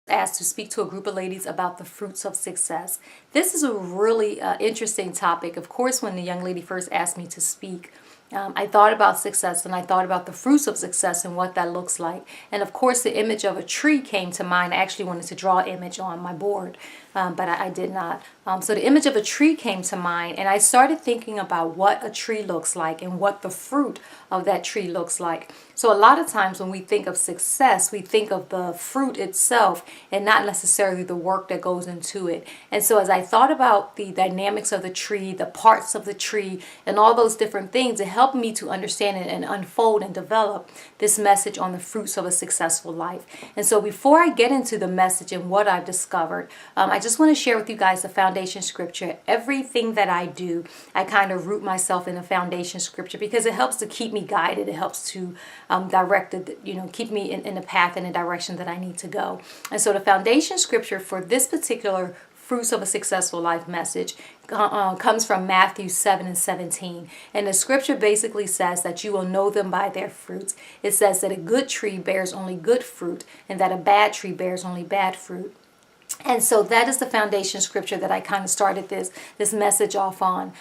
Asked to speak to a group of ladies about the fruits of success. This is a really interesting topic. Of course, when the young lady first asked me to speak, I thought about success and I thought about the fruits of success and what that looks like. And of course, the image of a tree came to mind. I actually wanted to draw an image on my board, but I did not. So the image of a tree came to mind, and I started thinking about what a tree looks like and what the fruit of that tree looks like. So a lot of times when we think of success, we think of the fruit itself and not necessarily the work that goes into it. And so as I thought about the dynamics of the tree, the parts of the tree, and all those different things, it helped me to understand and unfold and develop this message on the fruits of a successful life. And so before I get into the message and what I've discovered, I just want to share with you guys the foundation scripture. Everything that I do, I kind of root myself in the foundation scripture because it helps to keep me guided. It helps to direct it, keep me in the path and the direction that I need to go. And so the foundation scripture for this particular fruits of a successful life message comes from Matthew 7:17. And the scripture basically says that you will know them by their fruits. It says that a good tree bears only good fruit and that a bad tree bears only bad fruit. And so that is the foundation scripture that I kind of started this message off on.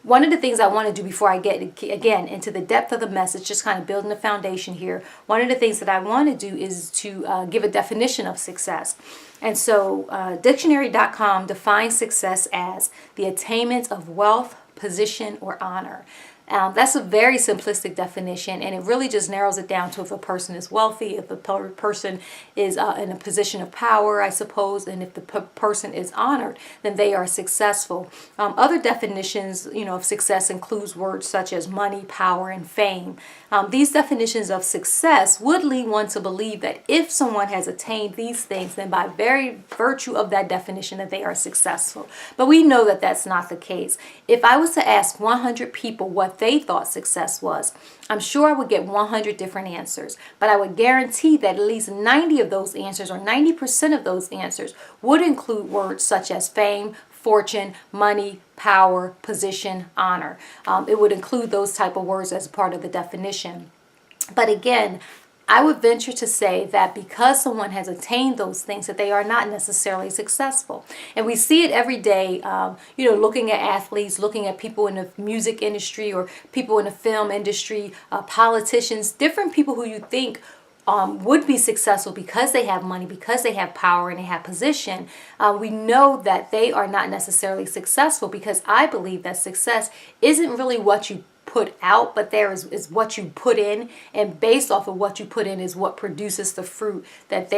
One of the things I want to do before I get, again, into the depth of the message, just kind of building the foundation here, one of the things that I want to do is to give a definition of success. And so dictionary.com defines success as the attainment of wealth, position, or honor. That's a very simplistic definition, and it really just narrows it down to if a person is wealthy, if the person is in a position of power, I suppose, and if the person is honored, then they are successful. Other definitions, of success includes words such as money, power, and fame. These definitions of success would lead one to believe that if someone has attained these things, then by very virtue of that definition that they are successful. But we know that that's not the case. If I was to ask 100 people what they thought success was, I'm sure I would get 100 different answers, but I would guarantee that at least 90 of those answers or 90% of those answers would include words such as fame, fortune, money, power, position, honor. It would include those type of words as part of the definition. But again, I would venture to say that because someone has attained those things, that they are not necessarily successful. And we see it every day, looking at athletes, looking at people in the music industry or people in the film industry, politicians, different people who you think would be successful because they have money, because they have power, and they have position. We know that they are not necessarily successful because I believe that success isn't really what you put out, but there is what you put in, and based off of what you put in is what produces the fruit that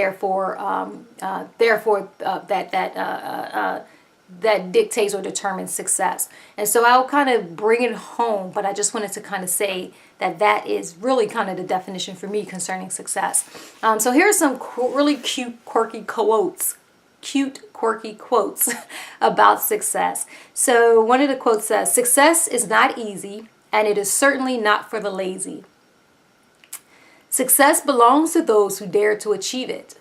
that dictates or determines success. And so I'll kind of bring it home, but I just wanted to kind of say that is really kind of the definition for me concerning success. So here are some really cute, quirky quotes about success. So one of the quotes says, "Success is not easy, and it is certainly not for the lazy. Success belongs to those who dare to achieve it.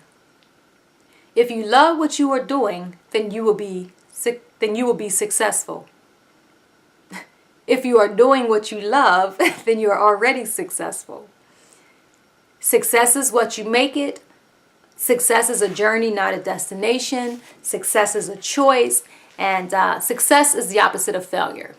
If you love what you are doing, then you will be successful. If you are doing what you love, then you are already successful. Success is what you make it. Success is a journey, not a destination. Success is a choice, and success is the opposite of failure."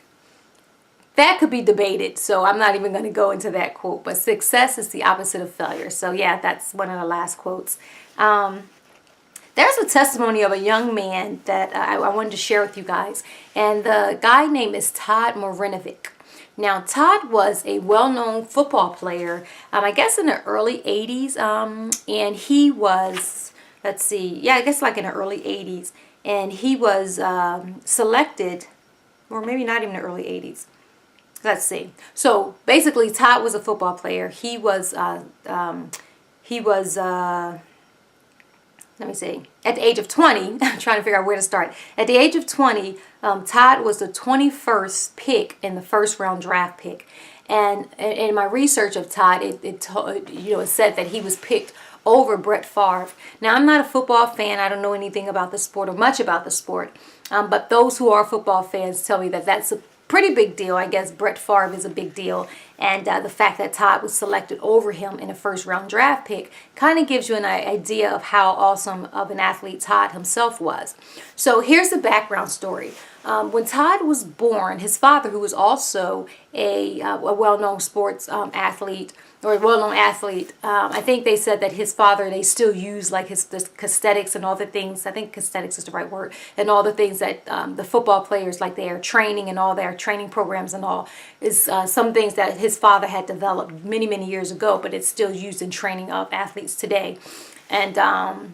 That could be debated, so I'm not even going to go into that quote, but success is the opposite of failure. So yeah, that's one of the last quotes. There's a testimony of a young man that I wanted to share with you guys, and the guy name is Todd Marinovic. Now, Todd was a well-known football player, I guess in the early 80s, and he was, I guess like in the early 80s, and he was selected, or maybe not even the early 80s. Let's see. So basically, Todd was a football player. He was let me see, at the age of 20, I'm trying to figure out where to start. At the age of 20, Todd was the 21st pick in the first round draft pick. And in my research of Todd, it said that he was picked over Brett Favre. Now, I'm not a football fan. I don't know anything about the sport or much about the sport. But those who are football fans tell me that that's a pretty big deal. I guess Brett Favre is a big deal. And the fact that Todd was selected over him in a first round draft pick kind of gives you an idea of how awesome of an athlete Todd himself was. So here's the background story. When Todd was born, his father, who was also a well-known sports athlete, or a well-known athlete, I think they said that his father, they still use like the calisthenics and all the things, I think calisthenics is the right word, and all the things that the football players, like their training and all their training programs and all, is some things that his father had developed many, many years ago, but it's still used in training of athletes today. And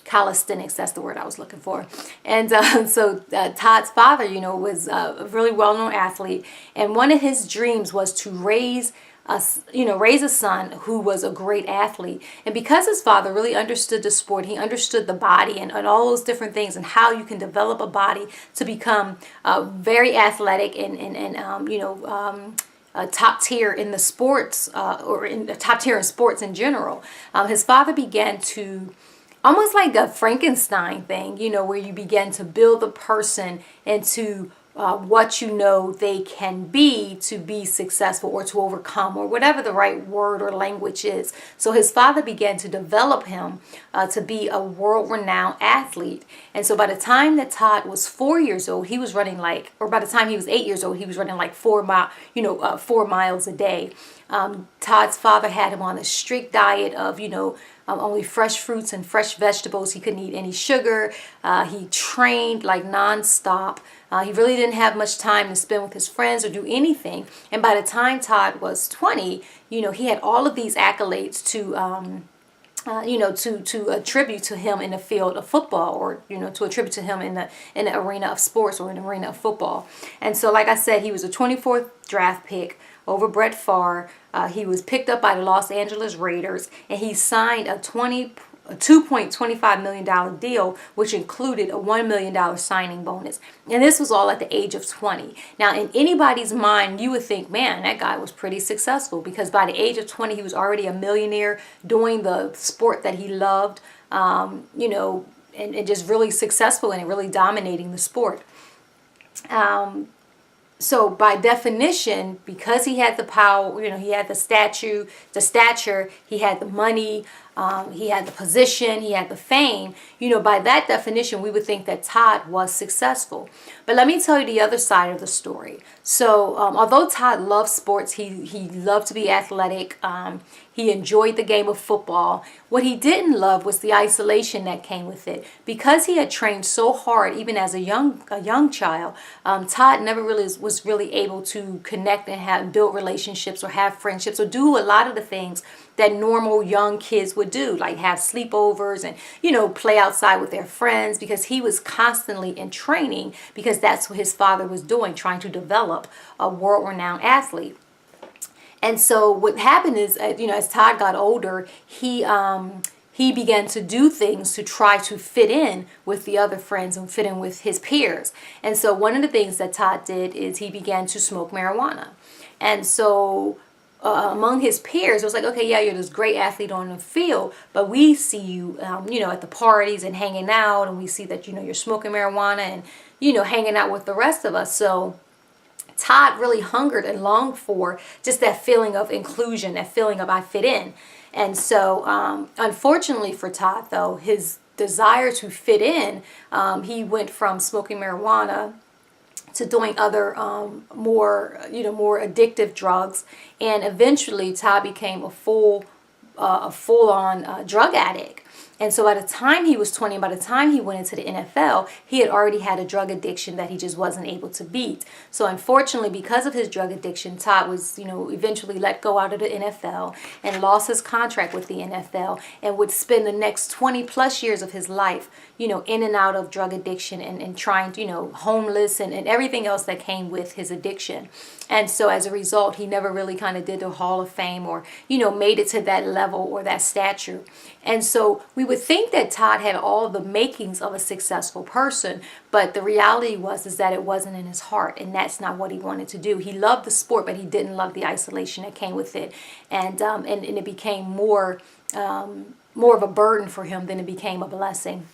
calisthenics, that's the word I was looking for. And so Todd's father, was a really well-known athlete, and one of his dreams was to raise a son who was a great athlete. And because his father really understood the sport, he understood the body and all those different things and how you can develop a body to become very athletic and top tier in the sports, or in top tier in sports in general. His father began to, almost like a Frankenstein thing, where you begin to build a person into what they can be to be successful or to overcome, or whatever the right word or language is. So his father began to develop him to be a world-renowned athlete. And so by the time that Todd was 4 years old, he was running by the time he was 8 years old, he was running like 4 miles a day. Todd's father had him on a strict diet of, only fresh fruits and fresh vegetables. He couldn't eat any sugar. He trained like nonstop. He really didn't have much time to spend with his friends or do anything. And by the time Todd was 20, he had all of these accolades to attribute to him in the field of football, or to attribute to him in the arena of sports, or in the arena of football. And so, like I said, he was a 24th draft pick over Brett Favre. He was picked up by the Los Angeles Raiders, and he signed a $2.25 million deal, which included a $1 million signing bonus. And this was all at the age of 20. Now, in anybody's mind, you would think, man, that guy was pretty successful, because by the age of 20, he was already a millionaire doing the sport that he loved, and just really successful in it, really dominating the sport. So by definition, because he had the power, he had the stature, he had the money, he had the position, he had the fame, by that definition, we would think that Todd was successful. But let me tell you the other side of the story. So although Todd loved sports, he loved to be athletic, he enjoyed the game of football. What he didn't love was the isolation that came with it. Because he had trained so hard, even as a young child, Todd never really was really able to connect and build relationships or have friendships or do a lot of the things that normal young kids would do, like have sleepovers and, play outside with their friends, because he was constantly in training, because that's what his father was doing, trying to develop a world-renowned athlete. And so what happened is, as Todd got older, he began to do things to try to fit in with the other friends and fit in with his peers. And so one of the things that Todd did is he began to smoke marijuana. And so among his peers, it was like, okay, yeah, you're this great athlete on the field, but we see you, at the parties and hanging out, and we see that, you're smoking marijuana and, hanging out with the rest of us. So Todd really hungered and longed for just that feeling of inclusion, that feeling of I fit in. And so, unfortunately for Todd, though, his desire to fit in, he went from smoking marijuana to doing other more addictive drugs, and eventually Todd became a full-on drug addict. And so by the time he was 20, by the time he went into the NFL, he had already had a drug addiction that he just wasn't able to beat. So unfortunately, because of his drug addiction, Todd was, eventually let go out of the NFL and lost his contract with the NFL, and would spend the next 20 plus years of his life, in and out of drug addiction and trying, homeless and everything else that came with his addiction. And so as a result, he never really kind of did the Hall of Fame or, made it to that level or that stature. And so we would think that Todd had all the makings of a successful person, but the reality is that it wasn't in his heart, and that's not what he wanted to do. He loved the sport, but he didn't love the isolation that came with it, and it became more of a burden for him than it became a blessing.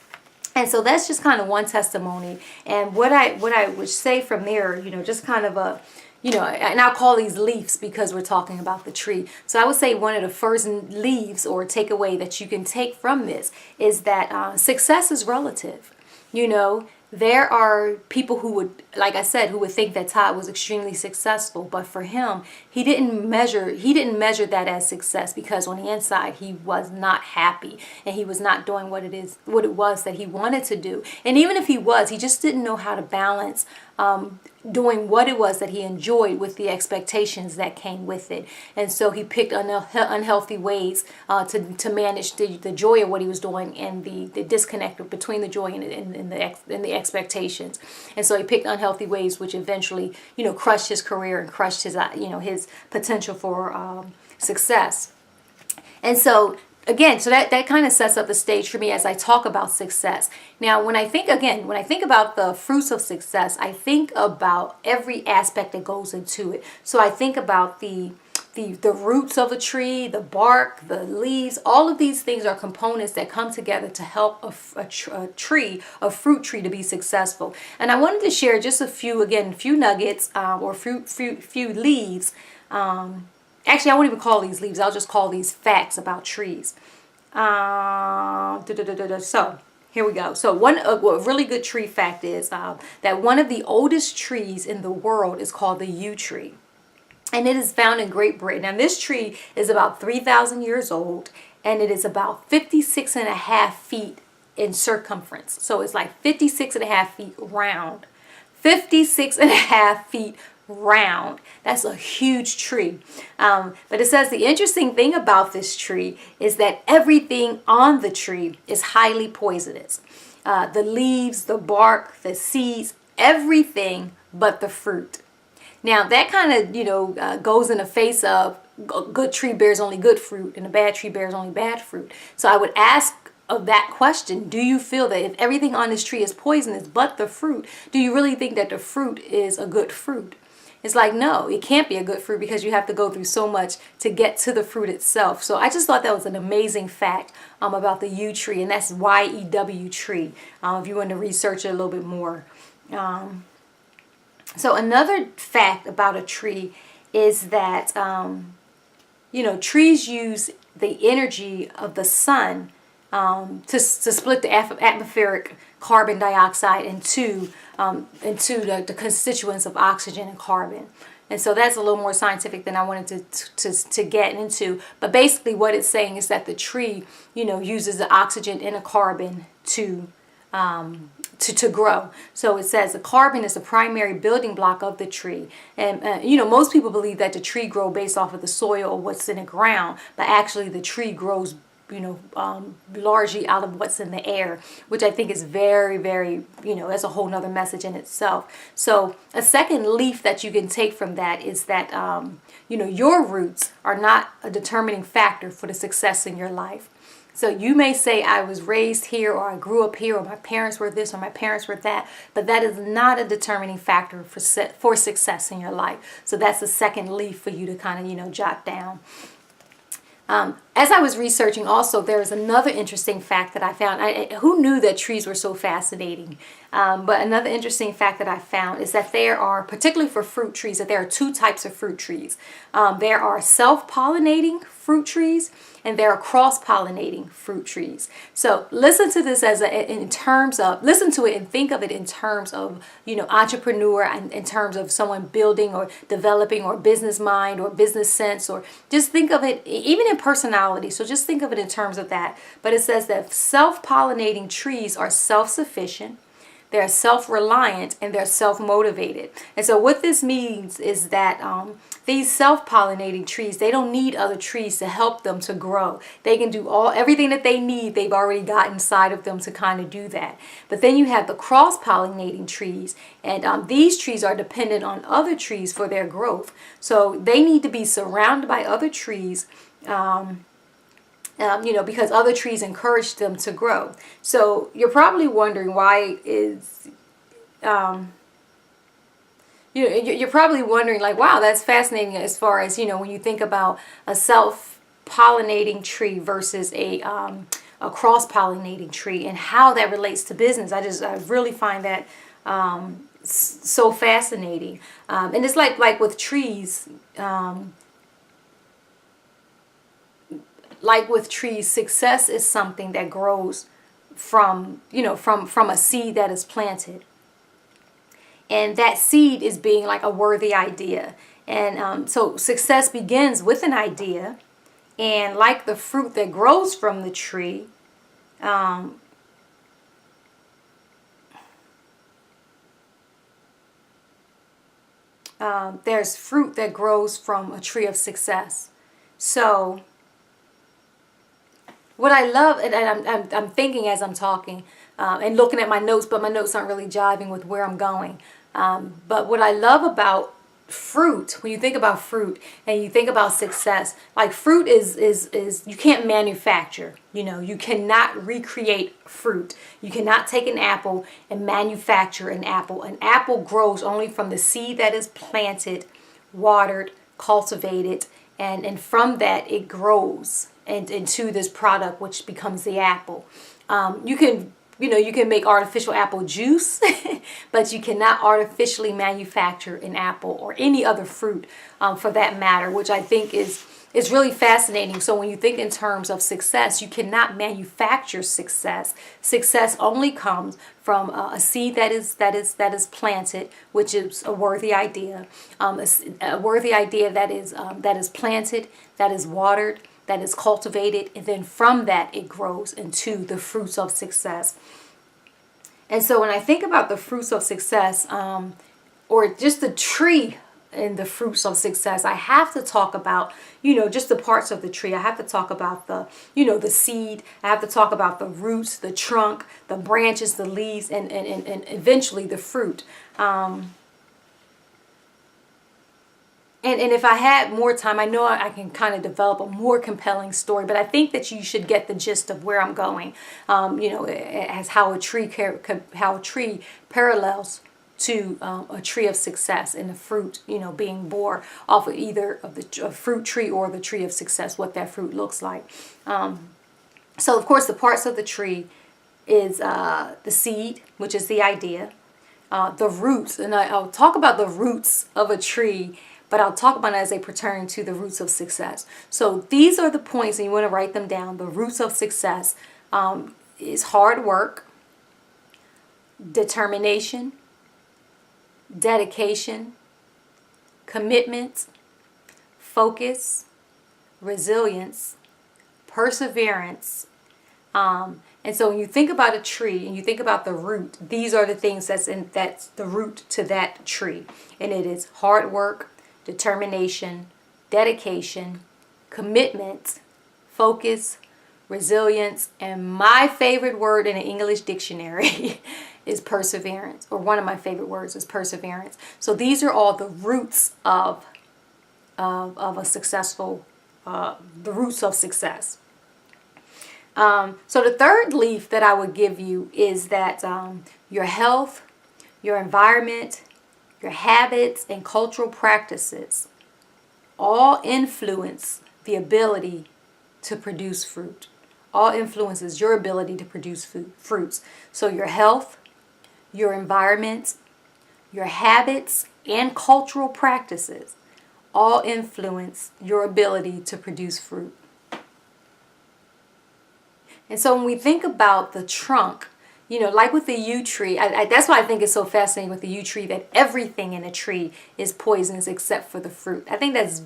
And so that's just kind of one testimony. And what I would say from there, just kind of a and I'll call these leaves because we're talking about the tree. So I would say one of the first leaves or takeaway that you can take from this is that success is relative. There are people who would, like I said, who would think that Todd was extremely successful, but for him, he didn't measure that as success, because on the inside he was not happy and he was not doing what it was that he wanted to do. And even if he just didn't know how to balance doing what it was that he enjoyed with the expectations that came with it. And so he picked unhealthy ways to manage the joy of what he was doing and the disconnect between the joy and the expectations. And so he picked unhealthy ways, which eventually, crushed his career and crushed his, his potential for success. And so again, so that kind of sets up the stage for me as I talk about success. Now, when I think about the fruits of success, I think about every aspect that goes into it. So I think about the roots of a tree, the bark, the leaves. All of these things are components that come together to help a fruit tree to be successful. And I wanted to share just a few nuggets or few leaves. Actually, I won't even call these leaves. I'll just call these facts about trees. So here we go. So a really good tree fact is that one of the oldest trees in the world is called the yew tree. And it is found in Great Britain. And this tree is about 3,000 years old. And it is about 56 and a half feet in circumference. So it's like 56 and a half feet round. 56 and a half feet round. That's a huge tree. But it says the interesting thing about this tree is that everything on the tree is highly poisonous. The leaves, the bark, the seeds, everything but the fruit. Now that kind of, goes in the face of a good tree bears only good fruit and a bad tree bears only bad fruit. So I would ask of that question, do you feel that if everything on this tree is poisonous but the fruit, do you really think that the fruit is a good fruit? It's like, no, it can't be a good fruit because you have to go through so much to get to the fruit itself. So I just thought that was an amazing fact about the yew tree, and that's YEW tree, if you want to research it a little bit more. So another fact about a tree is that, trees use the energy of the sun to split the atmospheric carbon dioxide into the constituents of oxygen and carbon. And so that's a little more scientific than I wanted to get into. But basically what it's saying is that the tree, uses the oxygen and the carbon to grow. So it says the carbon is the primary building block of the tree. And, most people believe that the tree grows based off of the soil or what's in the ground. But actually the tree grows largely out of what's in the air, which I think is very, very, that's a whole nother message in itself. So a second leaf that you can take from that is that, your roots are not a determining factor for the success in your life. So you may say, I was raised here, or I grew up here, or my parents were this, or my parents were that, but that is not a determining factor for success in your life. So that's the second leaf for you to kind of, jot down. As I was researching also, there is another interesting fact that I found. Who knew that trees were so fascinating? But another interesting fact that I found is that there are, particularly for fruit trees, that there are two types of fruit trees. There are self-pollinating fruit trees, and there are cross-pollinating fruit trees. So listen to this listen to it and think of it in terms of, entrepreneur, and in terms of someone building or developing, or business mind or business sense, or just think of it even in personality. So just think of it in terms of that. But it says that self-pollinating trees are self-sufficient, they're self-reliant, and they're self-motivated. And so what this means is that these self-pollinating trees, they don't need other trees to help them to grow. They can do everything that they need. They've already got inside of them to kind of do that. But then you have the cross-pollinating trees, and these trees are dependent on other trees for their growth. So they need to be surrounded by other trees, because other trees encourage them to grow. So you're probably wondering why is, you're probably wondering like, wow, that's fascinating as far as, when you think about a self-pollinating tree versus a cross-pollinating tree and how that relates to business. I really find that so fascinating. And it's like with trees, success is something that grows from, from a seed that is planted. And that seed is being like a worthy idea. And so success begins with an idea. And like the fruit that grows from the tree, there's fruit that grows from a tree of success. So what I love, and I'm thinking as I'm talking and looking at my notes, but my notes aren't really jiving with where I'm going. But what I love about fruit, when you think about fruit and you think about success, like fruit is you can't manufacture. You cannot recreate fruit. You cannot take an apple and manufacture an apple. An apple grows only from the seed that is planted, watered, cultivated, and from that it grows and into this product which becomes the apple. You can make artificial apple juice, but you cannot artificially manufacture an apple or any other fruit for that matter, which I think is really fascinating. So when you think in terms of success, you cannot manufacture success. Success only comes from a seed that is planted, which is a worthy idea, a worthy idea that is planted, that is watered, that is cultivated, and then from that it grows into the fruits of success. And so when I think about the fruits of success, or just the tree and the fruits of success, I have to talk about, just the parts of the tree. I have to talk about the seed. I have to talk about the roots, the trunk, the branches, the leaves, and eventually the fruit. And if I had more time, I know I can kind of develop a more compelling story, but I think that you should get the gist of where I'm going. As how a tree parallels to a tree of success, and the fruit, being born off of either of the fruit tree or the tree of success, what that fruit looks like. So of course the parts of the tree is the seed, which is the idea, the roots, and I'll talk about the roots of a tree, but I'll talk about it as they pertain to the roots of success. So these are the points, and you want to write them down. The roots of success is hard work, determination, dedication, commitment, focus, resilience, perseverance. And so when you think about a tree and you think about the root, these are the things that's the root to that tree. And it is hard work, determination, dedication, commitment, focus, resilience, and my favorite word in an English dictionary is perseverance, or one of my favorite words is perseverance. So these are all the roots of a successful, the roots of success. So the third leaf that I would give you is that your health, your environment, your habits, and cultural practices all influence the ability to produce fruit. All influences your ability to produce fruits. So your health, your environment, your habits, and cultural practices all influence your ability to produce fruit. And so when we think about the trunk, like with the yew tree, that's why I think it's so fascinating with the yew tree, that everything in a tree is poisonous except for the fruit. I think that's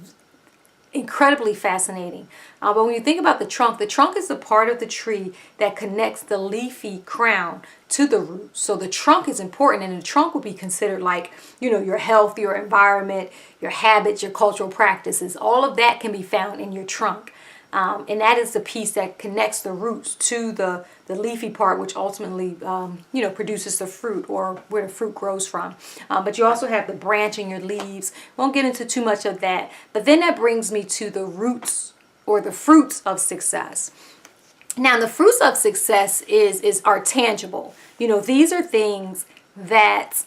incredibly fascinating. But when you think about the trunk is the part of the tree that connects the leafy crown to the root. So the trunk is important, and the trunk would be considered like, your health, your environment, your habits, your cultural practices. All of that can be found in your trunk. And that is the piece that connects the roots to the leafy part, which ultimately, produces the fruit, or where the fruit grows from. But you also have the branch and your leaves. Won't get into too much of that. But then that brings me to the roots, or the fruits of success. Now, the fruits of success are tangible. These are things that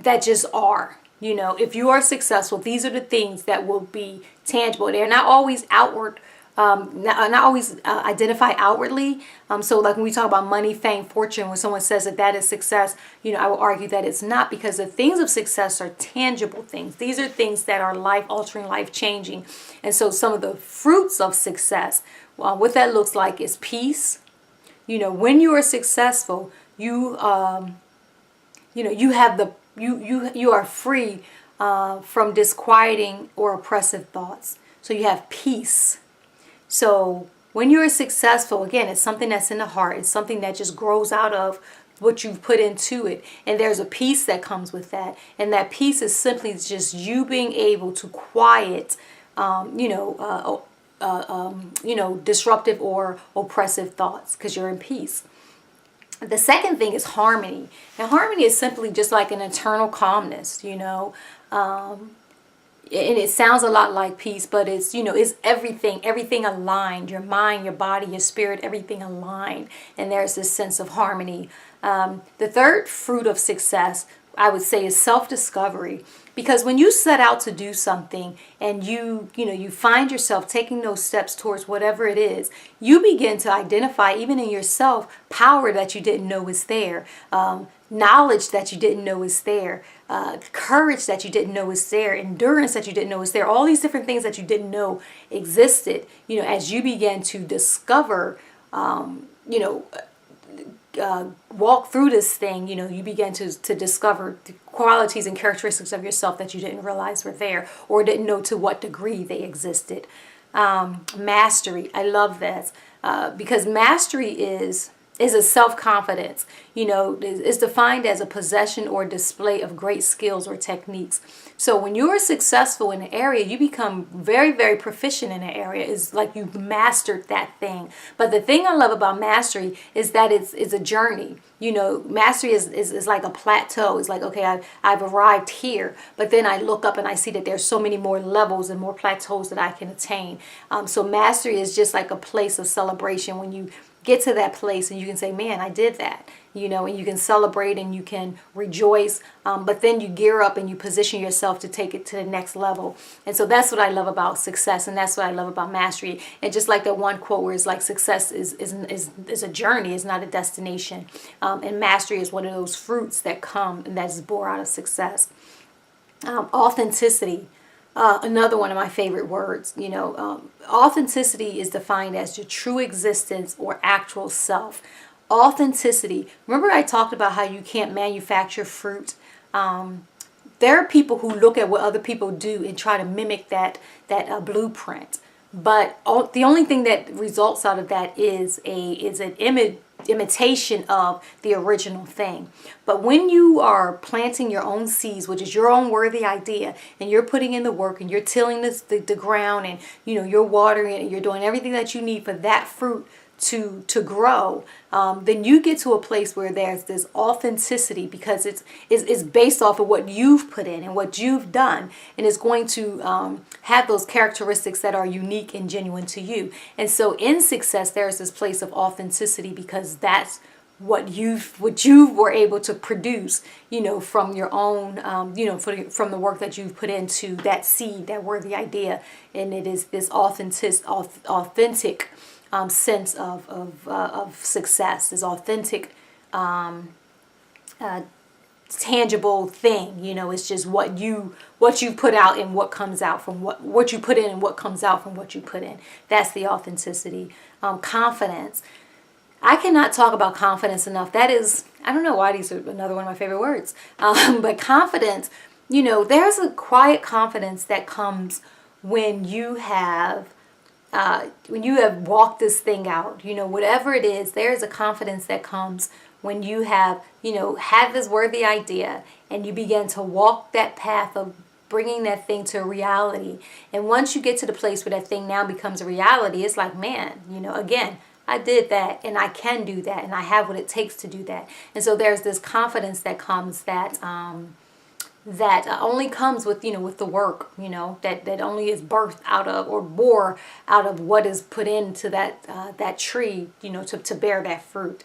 just are. If you are successful, these are the things that will be tangible. They're not always outward not always identify outwardly. So like when we talk about money, fame, fortune, when someone says that that is success, I will argue that it's not, because the things of success are tangible things. These are things that are life altering, life changing. And so some of the fruits of success, what that looks like is peace. When you are successful, you you have you are free from disquieting or oppressive thoughts. So you have peace. So when you're successful, again, it's something that's in the heart. It's something that just grows out of what you've put into it. And there's a peace that comes with that. And that peace is simply just you being able to quiet, disruptive or oppressive thoughts, because you're in peace. The second thing is harmony. Now, harmony is simply just like an internal calmness, and it sounds a lot like peace, but it's everything aligned. Your mind, your body, your spirit, everything aligned. And there's this sense of harmony. The third fruit of success, I would say, is self-discovery. Because when you set out to do something and you find yourself taking those steps towards whatever it is, you begin to identify, even in yourself, power that you didn't know was there, knowledge that you didn't know was there, courage that you didn't know was there, endurance that you didn't know was there, all these different things that you didn't know existed, as you began to discover, walk through this thing, you begin to discover the qualities and characteristics of yourself that you didn't realize were there or didn't know to what degree they existed. Mastery, I love that, because mastery is a self-confidence, is defined as a possession or display of great skills or techniques. So when you're successful in an area, you become very, very proficient in an area. It's like you've mastered that thing. But the thing I love about mastery is that it's a journey. Mastery is like a plateau. It's like, okay, I've arrived here, but then I look up and I see that there's so many more levels and more plateaus that I can attain. So mastery is just like a place of celebration when you get to that place and you can say, man, I did that, and you can celebrate and you can rejoice, but then you gear up and you position yourself to take it to the next level. And so that's what I love about success, and that's what I love about mastery. And just like that one quote where it's like success is a journey, it's not a destination, and mastery is one of those fruits that come and that's born out of success. Authenticity. Another one of my favorite words, authenticity is defined as your true existence or actual self. Authenticity. Remember I talked about how you can't manufacture fruit? There are people who look at what other people do and try to mimic that blueprint. But the only thing that results out of that is an imitation of the original thing. But when you are planting your own seeds, which is your own worthy idea, and you're putting in the work and you're tilling the ground, and you're watering it and you're doing everything that you need for that fruit to grow, then you get to a place where there's this authenticity, because it's based off of what you've put in and what you've done, and it's going to have those characteristics that are unique and genuine to you. And so in success, there's this place of authenticity, because that's what you were able to produce, from your own, from the work that you've put into that seed, that worthy idea. And it is this authentic sense of success, this authentic, tangible thing. It's just what you put out and what comes out from what you put in, and what comes out from what you put in. That's the authenticity. Confidence. I cannot talk about confidence enough. That is, I don't know why these are another one of my favorite words. But confidence, there's a quiet confidence that comes when you have walked this thing out, whatever it is. There's a confidence that comes when you have this worthy idea and you begin to walk that path of bringing that thing to reality. And once you get to the place where that thing now becomes a reality, it's like, man, again, I did that, and I can do that, and I have what it takes to do that. And so there's this confidence that comes that only comes with with the work, that only is birthed out of, or bore out of, what is put into that tree, to bear that fruit.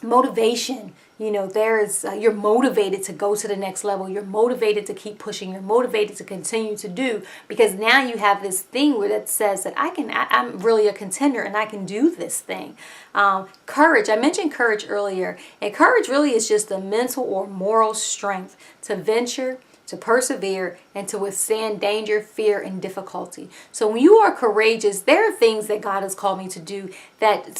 motivation. You're motivated to go to the next level. You're motivated to keep pushing. You're motivated to continue to do, because now you have this thing where that says that I'm really a contender and I can do this thing. Courage. I mentioned courage earlier, and courage really is just the mental or moral strength to venture, to persevere, and to withstand danger, fear, and difficulty. So when you are courageous, there are things that God has called me to do that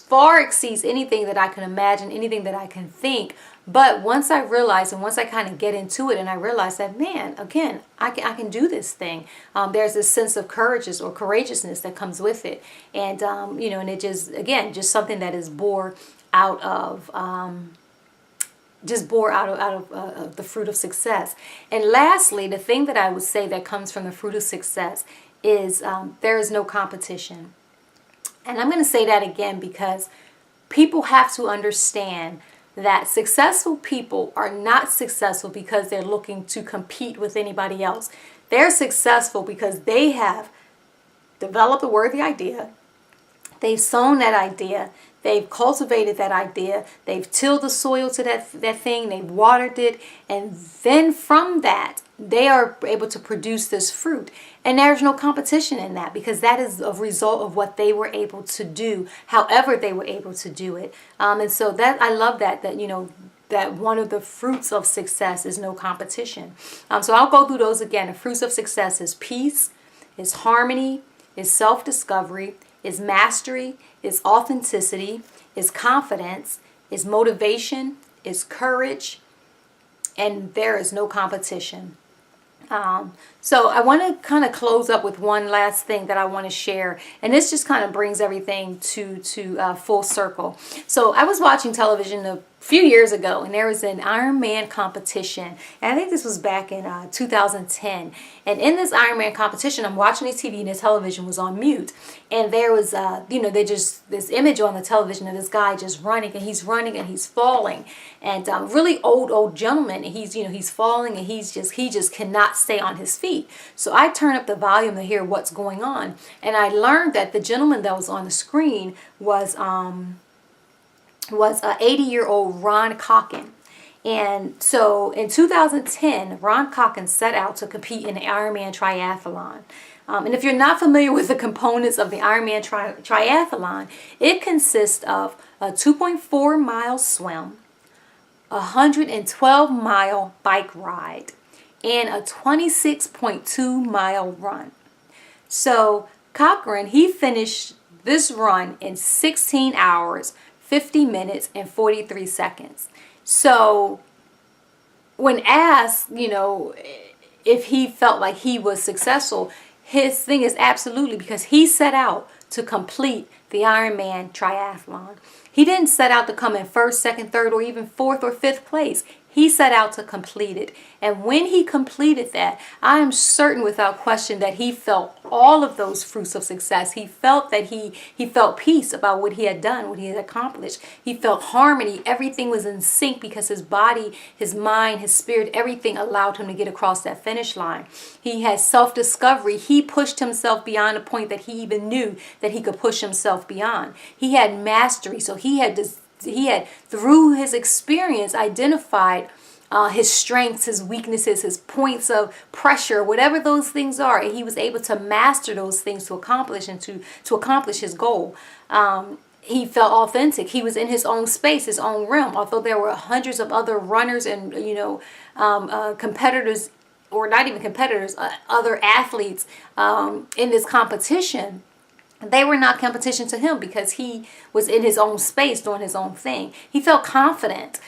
far exceeds anything that I can imagine, anything that I can think. But once I realize, and once I kind of get into it and I realize that, man, again, I can do this thing. There's this sense of courageousness that comes with it. And, and it just, again, just something that is born out of the fruit of success. And lastly, the thing that I would say that comes from the fruit of success is there is no competition. And I'm going to say that again because people have to understand that successful people are not successful because they're looking to compete with anybody else. They're successful because they have developed a worthy idea. They've sown that idea. They've cultivated that idea. They've tilled the soil to that thing. They've watered it. And then from that, they are able to produce this fruit. And there's no competition in that, because that is a result of what they were able to do, however they were able to do it. And so that I love that one of the fruits of success is no competition. So I'll go through those again. The fruits of success is peace, is harmony, is self-discovery, is mastery, is authenticity, is confidence, is motivation, is courage, and there is no competition. So I want to kind of close up with one last thing that I want to share, and this just kind of brings everything to full circle. So I was watching television a few years ago, and there was an Ironman competition, and I think this was back in 2010. And in this Ironman competition, I'm watching the TV, and the television was on mute, and there was this image on the television of this guy just running and he's falling, and really old gentleman, and he's falling, and he just cannot stay on his feet. So I turned up the volume to hear what's going on, and I learned that the gentleman that was on the screen was a 80-year-old Ron Cocken. And so in 2010, Ron Cocken set out to compete in the Ironman triathlon. And if you're not familiar with the components of the Ironman triathlon, it consists of a 2.4-mile swim, a 112-mile bike ride, and a 26.2-mile run. So Cochran, he finished this run in 16 hours, 50 minutes, and 43 seconds. So when asked, if he felt like he was successful, his thing is absolutely, because he set out to complete the Ironman triathlon. He didn't set out to come in first, second, third, or even fourth or fifth place. He set out to complete it. And when he completed that, I am certain without question that he felt all of those fruits of success. He felt that he felt peace about what he had done, what he had accomplished. He felt harmony. Everything was in sync because his body, his mind, his spirit, everything allowed him to get across that finish line. He had self-discovery. He pushed himself beyond a point that he even knew that he could push himself beyond. He had mastery. So he had through his experience identified his strengths, his weaknesses, his points of pressure, whatever those things are, and he was able to master those things to accomplish and to accomplish his goal. He felt authentic. He was in his own space, his own realm. Although there were hundreds of other runners and competitors, or not even competitors, other athletes in this competition, they were not competition to him because he was in his own space doing his own thing. He felt confident,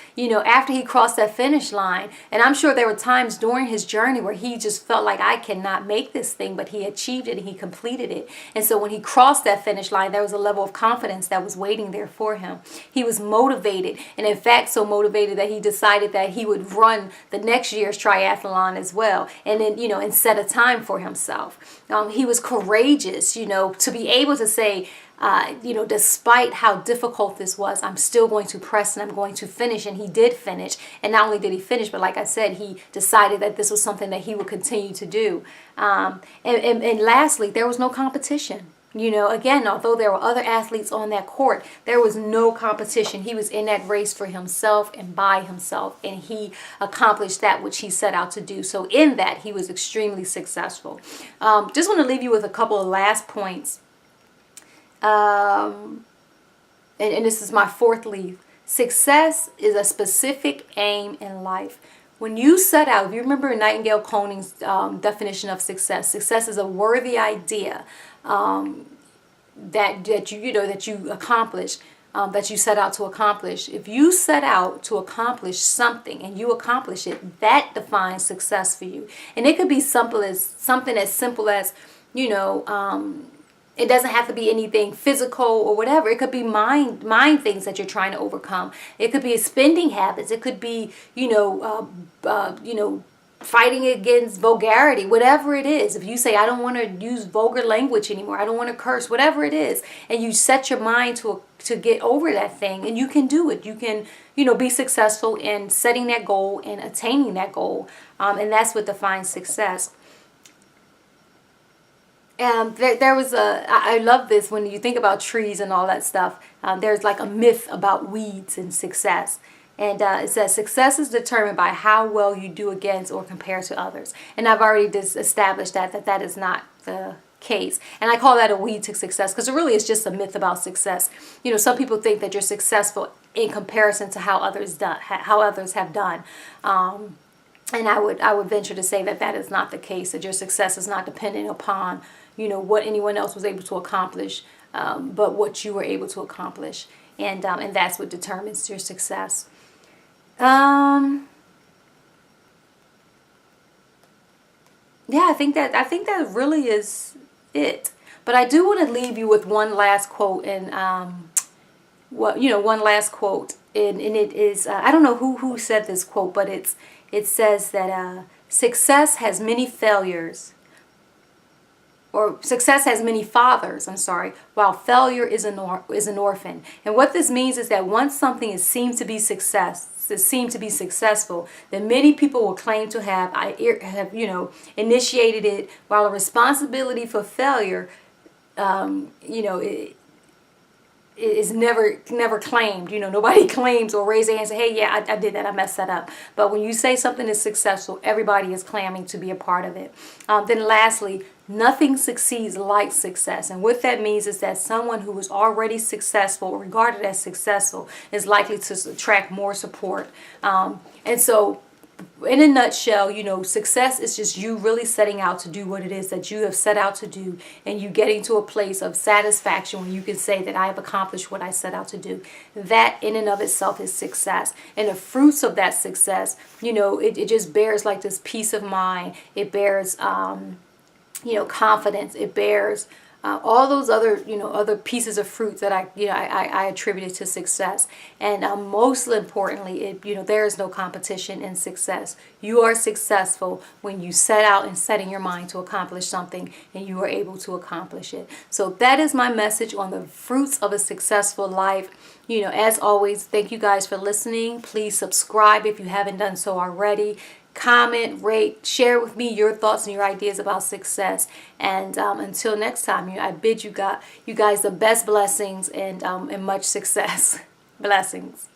after he crossed that finish line. And I'm sure there were times during his journey where he just felt like, I cannot make this thing, but he achieved it and he completed it. And so when he crossed that finish line, there was a level of confidence that was waiting there for him. He was motivated, and in fact so motivated that he decided that he would run the next year's triathlon as well, and then and set a time for himself. He was courageous, to be able to say, despite how difficult this was, I'm still going to press and I'm going to finish. And he did finish. And not only did he finish, but like I said, he decided that this was something that he would continue to do. And lastly, there was no competition. You know, again, although there were other athletes on that court, there was no competition. He was in that race for himself and by himself, and he accomplished that which he set out to do. So in that, he was extremely successful. Just want to leave you with a couple of last points. And this is my fourth leaf. Success is a specific aim in life. When you set out, if you remember Nightingale Coning's definition of success, success is a worthy idea that you accomplish, that you set out to accomplish. If you set out to accomplish something and you accomplish it, that defines success for you. And it could be something as simple as, it doesn't have to be anything physical or whatever. It could be mind things that you're trying to overcome. It could be spending habits. It could be, fighting against vulgarity, whatever it is. If you say, I don't want to use vulgar language anymore, I don't want to curse, whatever it is, and you set your mind to get over that thing, and you can do it. You can, be successful in setting that goal and attaining that goal. And that's what defines success. There was I love this when you think about trees and all that stuff. There's like a myth about weeds and success. And it says success is determined by how well you do against or compare to others. And I've already established that is not the case. And I call that a weed to success because it really is just a myth about success. Some people think that you're successful in comparison to how others have done. And I would venture to say that is not the case, that your success is not dependent upon what anyone else was able to accomplish, but what you were able to accomplish, and that's what determines your success. Yeah, I think that really is it. But I do want to leave you with one last quote, and one last quote, and it is I don't know who said this quote, but it says that success has many failures. Or success has many fathers, while failure is an orphan. And what this means is that once something is seen to be successful, then many people will claim to have initiated it, while a responsibility for failure, is never claimed. Nobody claims or raise their hand and say, hey, yeah, I did that, I messed that up. But when you say something is successful, everybody is claiming to be a part of it. Then lastly, nothing succeeds like success. And what that means is that someone who is already successful, regarded as successful, is likely to attract more support. And so in a nutshell, success is just you really setting out to do what it is that you have set out to do, and you getting to a place of satisfaction when you can say that I have accomplished what I set out to do. That in and of itself is success. And the fruits of that success, it just bears like this peace of mind. It bears, confidence. It bears all those other pieces of fruit that I attributed to success. And most importantly, there is no competition in success. You are successful when you set out and set in your mind to accomplish something, and you are able to accomplish it. So that is my message on the fruits of a successful life. As always, thank you guys for listening. Please subscribe if you haven't done so already. Comment, rate, share with me your thoughts and your ideas about success. And until next time, I bid you guys the best blessings and much success. Blessings.